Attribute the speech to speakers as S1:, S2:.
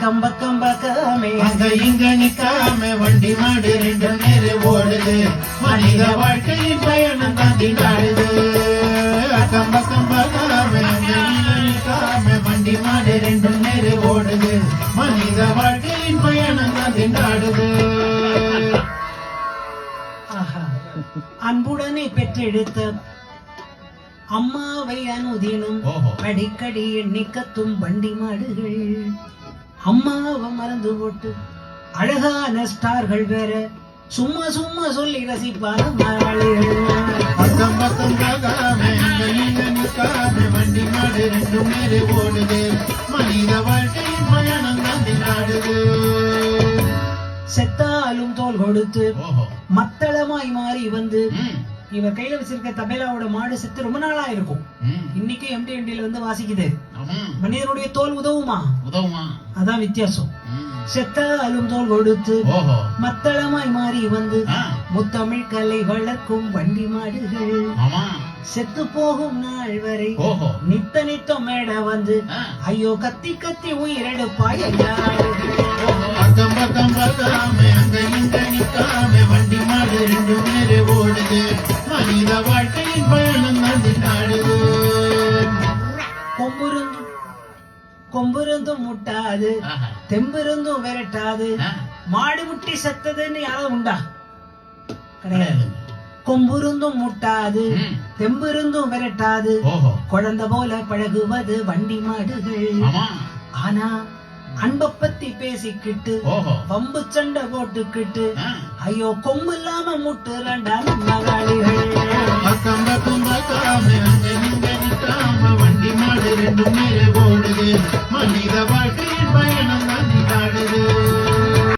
S1: கம்பக்கமே
S2: அங்க இங்க நிக்காம வண்டி மாடு ரெண்டு நேரு ஓடுது மனித வாழ்க்கையின் பயணம் தாண்டி நாடுது கம்பக்கமே அங்க இங்க நிக்காம வண்டி மாடு ரெண்டு நேரு ஓடுது மனித வாழ்க்கையின் பயணம் தாண்டி நாடுது.
S1: அன்புடனே பெற்றெடுத்த அம்மாவை அனுதினும் அடிக்கடி எண்ணிக்கத்தும் வண்டி மாடுகள் அம்மாவை மறந்து போட்டு அழகான ஸ்டார்கள் வேற சும்மா சும்மா சொல்லி ரசிப்பான
S2: வண்டி மாடு ரெண்டு நேரு ஓடுது மனித வாழ்க்கையின் பயணம் தாண்டி நாடுது.
S1: செத்தாலும் தோல் கொடுத்து மத்தளமாய் மாறி வந்து இவர் கையில வச்சிருக்க தபேலாவோட மாடு செத்து ரொம்ப நாளா இருக்கும். இன்னைக்கு எம்டிஎம்டில வந்து வாசிக்குது. மனிதனுடைய தோல் உதவுமா? அதான் வித்தியாசம். செத்தாலும் தோல் கொடுத்து மத்தளமாய் மாறி வந்து முத்தமிழ் கலை வளர்க்கும் வண்டி மாடுகள் செத்து போகும் நாள் வரை நித்த நித்தம் மேட வந்து ஐயோ கத்தி கத்தி உயிரெடுப்பாய்
S2: வண்டி மாடு ரெண்டு நேரு ஓடுது மனித வாழ்க்கையின் பயணம் தாண்டி நாடுது.
S1: கொம்பிருந்தும் முட்டாது தெம்பிருந்தும் விரட்டாது மாடு முட்டி செத்ததுன்னு யாராவது உண்டா? கிடையாது. கொம்பிருந்தும் முட்டாது தெம்பிருந்தும் விரட்டாது குழந்தை போல பழகுவது வண்டி மாடுகள். ஆனா அன்ப பத்தி பேசிக்கிட்டு வம்பு சண்டை போட்டுக்கிட்டு ஐயோ கொம்பு இல்லாம முட்டுறாண்டா மகாளிகள்.
S2: வண்டி மாடு ரெண்டு நேரு ஓடுது மனித வாழ்க்கையின் பயணம்